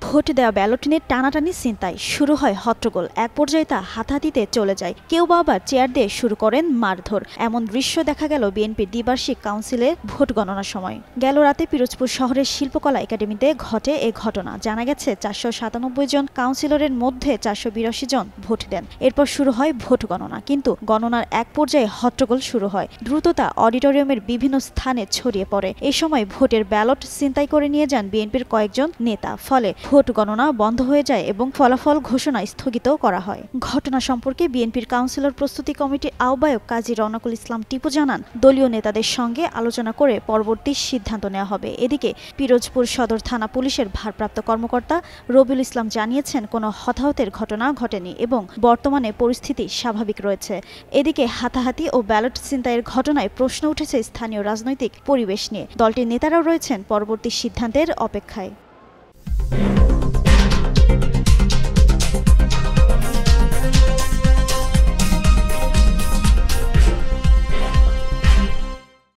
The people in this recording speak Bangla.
ভোট দেওয়া ব্যালট নিয়ে টানাটানি ছিনতাই শুরু হয় হট্টগোল। এক পর্যায়ে তা হাতাহাতিতে চলে যায়। কেউ বা আবার চেয়ার দিয়ে শুরু করেন মারধর। এমন দৃশ্য দেখা গেল বিএনপির দ্বিবার্ষিক কাউন্সিলের ভোট গণনার সময়। গেল রাতে পিরোজপুর শহরের শিল্পকলা একাডেমিতে ঘটে এ ঘটনা। জানা গেছে 497 জন কাউন্সিলরের মধ্যে 482 জন ভোট দেন। এরপর শুরু হয় ভোট গণনা, কিন্তু গণনার এক পর্যায়ে হট্টগোল শুরু হয়। দ্রুততা অডিটোরিয়ামের বিভিন্ন স্থানে ছড়িয়ে পড়ে। এ সময় ভোটের ব্যালট ছিনতাই করে নিয়ে যান বিএনপির কয়েকজন নেতা। ফলে ভোট গণনা বন্ধ হয়ে যায় এবং ফলাফল ঘোষণা স্থগিত করা হয়। ঘটনা সম্পর্কে বিএনপির কাউন্সিলর প্রস্তুতি কমিটির আহ্বায়ক কাজী রওনকুল ইসলাম টিপু জানান, দলীয় নেতাদের সঙ্গে আলোচনা করে পরবর্তী সিদ্ধান্ত নেওয়া হবে। এদিকে পিরোজপুর সদর থানা পুলিশের ভারপ্রাপ্ত কর্মকর্তা রবিউল ইসলাম জানিয়েছেন, কোনো হতাহতের ঘটনা ঘটেনি এবং বর্তমানে পরিস্থিতি স্বাভাবিক রয়েছে। এদিকে হাতাহাতি ও ব্যালট ছিনতাইয়ের ঘটনায় প্রশ্ন উঠেছে স্থানীয় রাজনৈতিক পরিবেশ নিয়ে। দলটির নেতারাও রয়েছেন পরবর্তী সিদ্ধান্তের অপেক্ষায়।